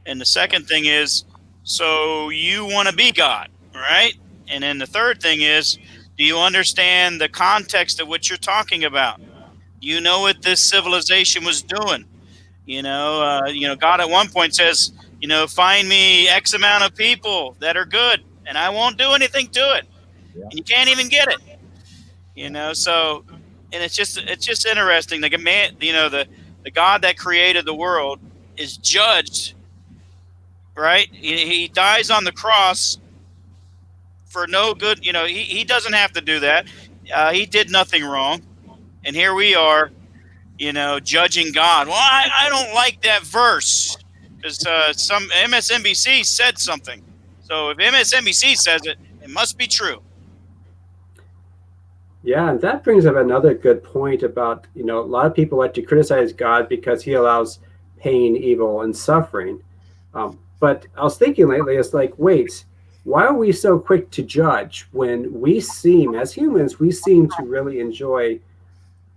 And the second thing is, so you want to be God, right? And then the third thing is, do you understand the context of what you're talking about? You know what this civilization was doing. God at one point says, find me X amount of people that are good, and I won't do anything to it. Yeah. And you can't even get it. So, and it's just interesting. Like a man, the God that created the world is judged, right? He dies on the cross for no good. He doesn't have to do that. He did nothing wrong, and here we are, judging God. Well, I don't like that verse because some MSNBC said something. So if MSNBC says it, it must be true. Yeah, and that brings up another good point about, a lot of people like to criticize God because He allows pain, evil, and suffering. But I was thinking lately, it's like, wait, why are we so quick to judge when we seem, as humans, we seem to really enjoy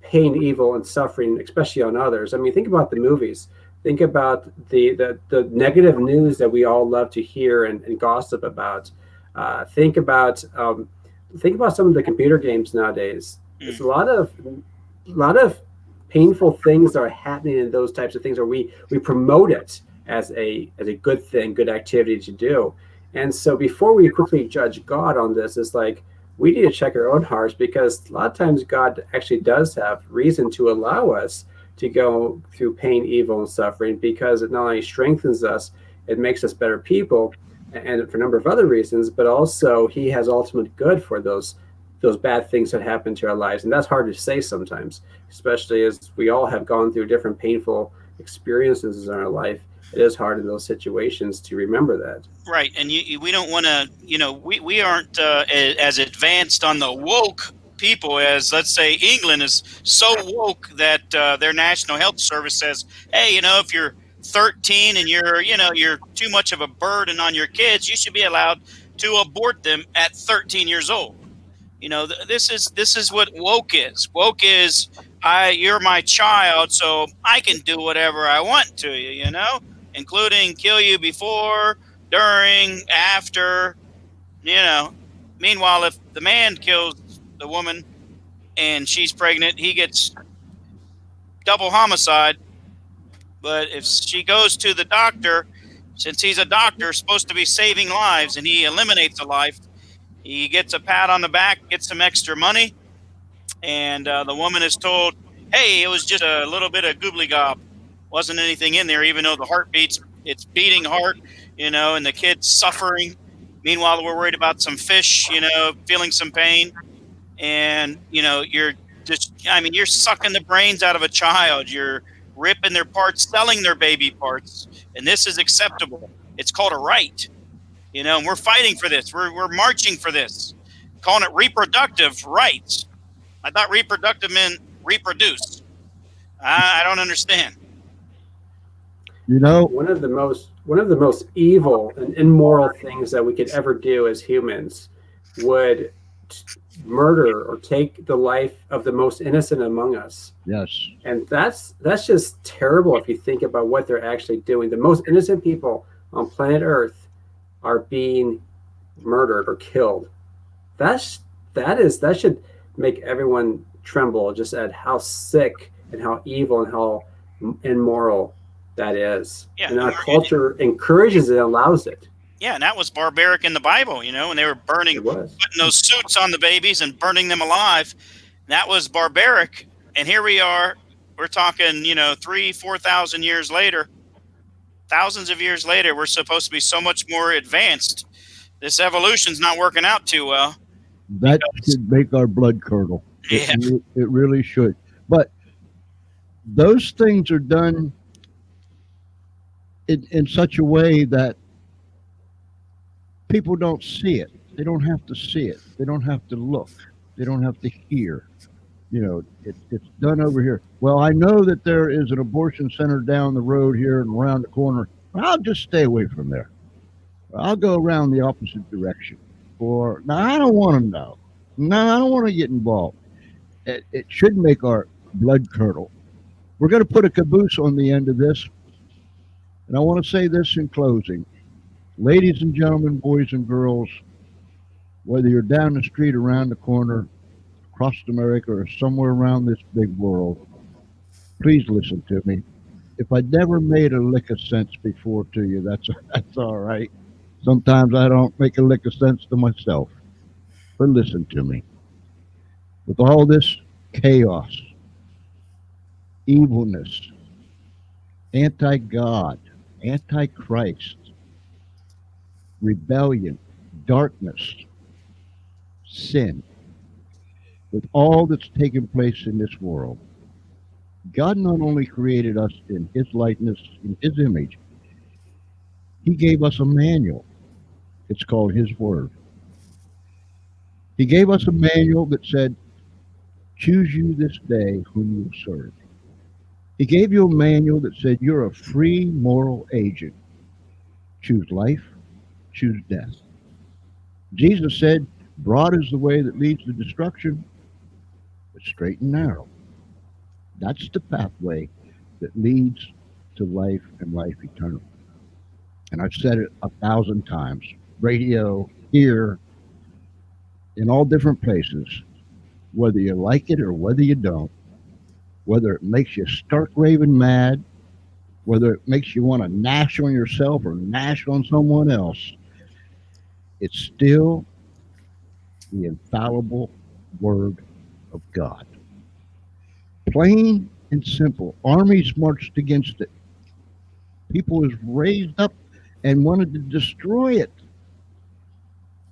pain, evil, and suffering, especially on others? I mean, think about the movies. Think about the negative news that we all love to hear and gossip about. Think about some of the computer games nowadays. There's a lot of painful things that are happening in those types of things, where we promote it as a good thing, good activity to do. And so before we quickly judge God on this, it's like, we need to check our own hearts, because a lot of times God actually does have reason to allow us to go through pain, evil, and suffering, because it not only strengthens us, it makes us better people, and for a number of other reasons, but also He has ultimate good for those bad things that happen to our lives. And that's hard to say sometimes, especially as we all have gone through different painful experiences in our life. It is hard in those situations to remember that. Right. And we don't want to, we aren't as advanced on the woke people as, let's say, England is so woke that their National Health Service says, hey, if you're 13 and you're too much of a burden on your kids, you should be allowed to abort them at 13 years old. This is what woke is. Woke is, you're my child, so I can do whatever I want to you, including kill you before, during, after, Meanwhile, if the man kills the woman and she's pregnant, he gets double homicide. But if she goes to the doctor since he's a doctor supposed to be saving lives and he eliminates a life, he gets a pat on the back, gets some extra money, and the woman is told, hey, it was just a little bit of goobly gob, wasn't anything in there, even though the heartbeat's, it's beating heart, and the kid's suffering. Meanwhile, we're worried about some fish, feeling some pain. And, you're just, you're sucking the brains out of a child. You're ripping their parts, selling their baby parts. And this is acceptable. It's called a right, and we're fighting for this. We're marching for this, calling it reproductive rights. I thought reproductive meant reproduce. I don't understand. One of the most evil and immoral things that we could ever do as humans would murder or take the life of the most innocent among us. Yes. And that's just terrible if you think about what they're actually doing. The most innocent people on planet Earth are being murdered or killed. That should make everyone tremble just at how sick and how evil and how immoral that is. Yeah, and our culture encourages it, allows it. Yeah, and that was barbaric in the Bible, and they were putting those suits on the babies and burning them alive. That was barbaric. And here we are, we're talking, 3,000-4,000 years later, thousands of years later, we're supposed to be so much more advanced. This evolution's not working out too well. That should make our blood curdle. Yeah. It really should. But those things are done in such a way that people don't see it. They don't have to see it. They don't have to look. They don't have to hear. It's done over here. Well, I know that there is an abortion center down the road here and around the corner. I'll just stay away from there. I'll go around the opposite direction. Or, now, I don't want to know. No, I don't want to get involved. It should make our blood curdle. We're going to put a caboose on the end of this. And I want to say this in closing. Ladies and gentlemen, boys and girls, whether you're down the street, around the corner, across America, or somewhere around this big world, please listen to me. If I never made a lick of sense before to you, that's all right. Sometimes I don't make a lick of sense to myself. But listen to me. With all this chaos, evilness, anti-God, anti-Christ, rebellion, darkness, sin, with all that's taken place in this world, God not only created us in his likeness, in his image, he gave us a manual. It's called his word. He gave us a manual that said, choose you this day whom you serve. He gave you a manual that said you're a free moral agent. Choose life, choose death. Jesus said, broad is the way that leads to destruction, but straight and narrow. That's the pathway that leads to life and life eternal. And I've said it 1,000 times, radio, here, in all different places, whether you like it or whether you don't, whether it makes you stark raving mad, whether it makes you want to gnash on yourself or gnash on someone else, it's still the infallible word of God. Plain and simple. Armies marched against it. People was raised up and wanted to destroy it.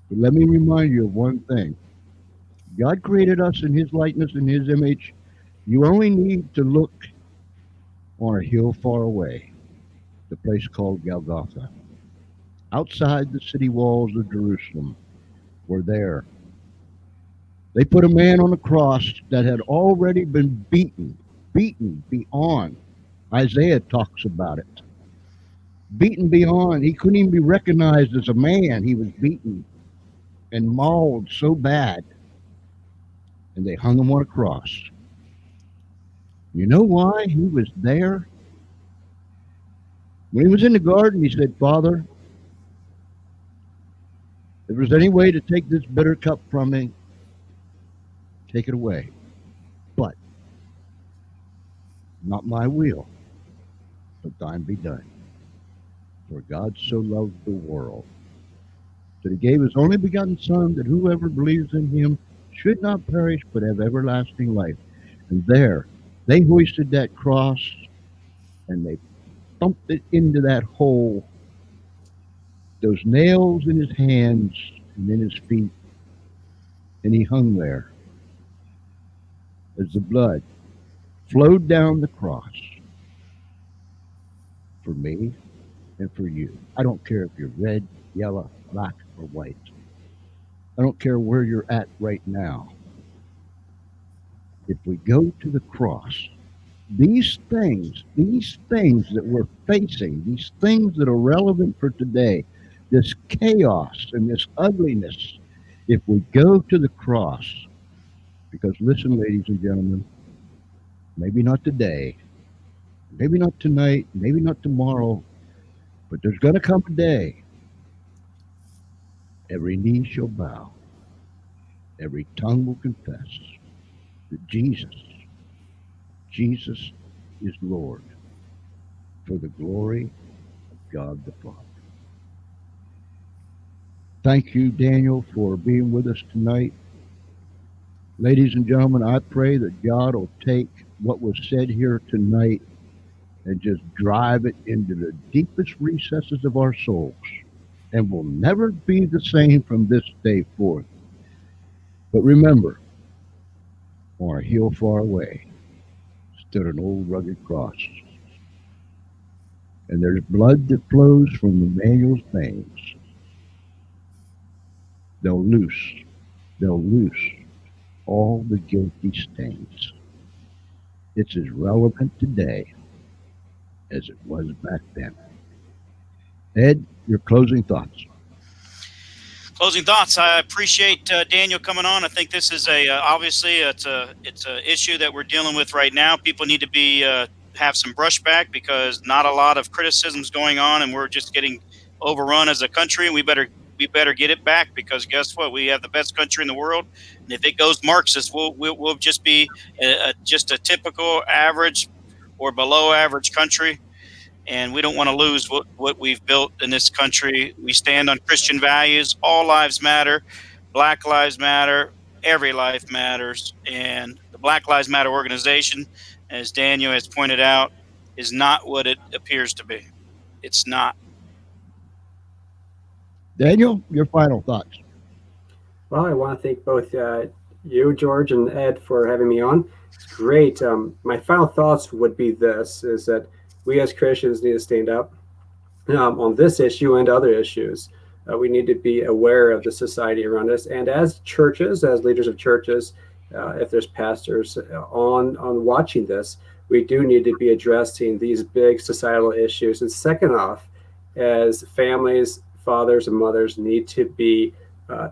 But let me remind you of one thing. God created us in his likeness and his image. You only need to look on a hill far away, the place called Golgotha. Outside the city walls of Jerusalem were there. They put a man on a cross that had already been beaten beyond. Isaiah talks about it. Beaten beyond, he couldn't even be recognized as a man. He was beaten and mauled so bad. And they hung him on a cross. You know why he was there? When he was in the garden, he said, Father, if there's any way to take this bitter cup from me, take it away. But not my will, but thine be done. For God so loved the world that he gave his only begotten Son, that whoever believes in him should not perish but have everlasting life. And there, they hoisted that cross and they thumped it into that hole, those nails in his hands and in his feet, and he hung there as the blood flowed down the cross for me and for you. I don't care if you're red, yellow, black, or white. I don't care where you're at right now. If we go to the cross, these things that we're facing, these things that are relevant for today, this chaos and this ugliness, if we go to the cross, because listen, ladies and gentlemen, maybe not today, maybe not tonight, maybe not tomorrow, but there's going to come a day every knee shall bow, every tongue will confess that Jesus is Lord, for the glory of God the Father. Thank you, Daniel, for being with us tonight. Ladies and gentlemen, I pray that God will take what was said here tonight and just drive it into the deepest recesses of our souls, and will never be the same from this day forth. But remember, on a hill far away stood an old rugged cross, and there's blood that flows from Emmanuel's veins. They'll loose all the guilty stains. It's as relevant today as it was back then. Ed, your closing thoughts. Closing thoughts. I appreciate Daniel coming on. I think this is obviously it's a issue that we're dealing with right now. People need to be have some brushback, because not a lot of criticism's going on, and we're just getting overrun as a country. And we better get it back, because guess what? We have the best country in the world, and if it goes Marxist, we'll just be just a typical average or below average country. And we don't want to lose what we've built in this country. We stand on Christian values. All lives matter. Black lives matter. Every life matters. And the Black Lives Matter organization, as Daniel has pointed out, is not what it appears to be. It's not. Daniel, your final thoughts. Well, I want to thank both you, George, and Ed for having me on. It's great. My final thoughts would be this, is that we as Christians need to stand up on this issue and other issues. We need to be aware of the society around us. And as churches, as leaders of churches, if there's pastors on watching this, we do need to be addressing these big societal issues. And second off, as families, fathers and mothers need to be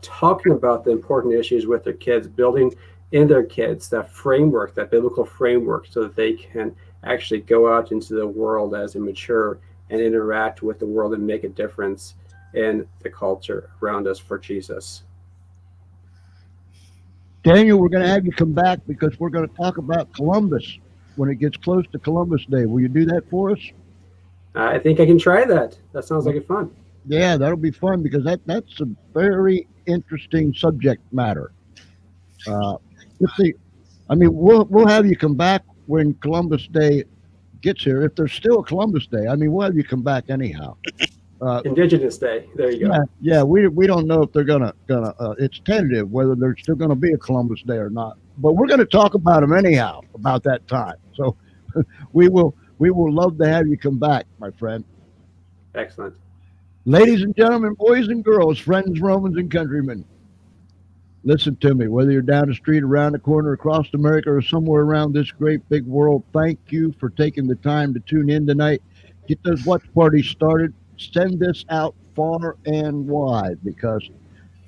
talking about the important issues with their kids, building in their kids that framework, that biblical framework, so that they can actually go out into the world as they mature and interact with the world and make a difference in the culture around us for Jesus. Daniel, we're going to have you come back, because we're going to talk about Columbus when it gets close to Columbus Day. Will you do that for us? I think I can try that. That sounds like it's fun. Yeah, that'll be fun, because that's a very interesting subject matter. Let's see. I mean, we'll have you come back when Columbus Day gets here. If there's still a Columbus Day, I mean, we'll have you come back anyhow. Indigenous Day. There you go. Yeah. We don't know if they're gonna. It's tentative whether there's still gonna be a Columbus Day or not. But we're gonna talk about them anyhow about that time. So we will love to have you come back, my friend. Excellent. Ladies and gentlemen, boys and girls, friends, Romans, and countrymen, listen to me. Whether you're down the street, around the corner, across America, or somewhere around this great big world, thank you for taking the time to tune in tonight. Get those watch parties started. Send this out far and wide, because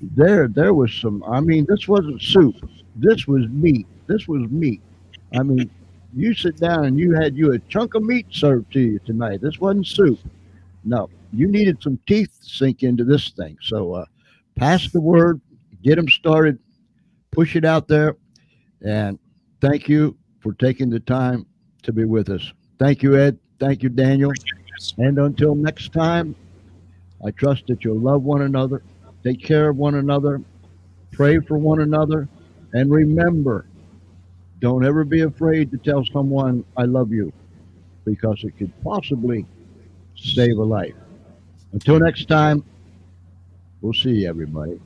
there was some. I mean, this wasn't soup. This was meat. I mean, you sit down and you had a chunk of meat served to you tonight. This wasn't soup. No, you needed some teeth to sink into this thing. So pass the word, get them started, push it out there, and thank you for taking the time to be with us. Thank you, Ed. Thank you, Daniel. Yes. And until next time, I trust that you'll love one another, take care of one another, pray for one another, and remember, don't ever be afraid to tell someone, I love you, because it could possibly save a life. Until next time, we'll see you, everybody.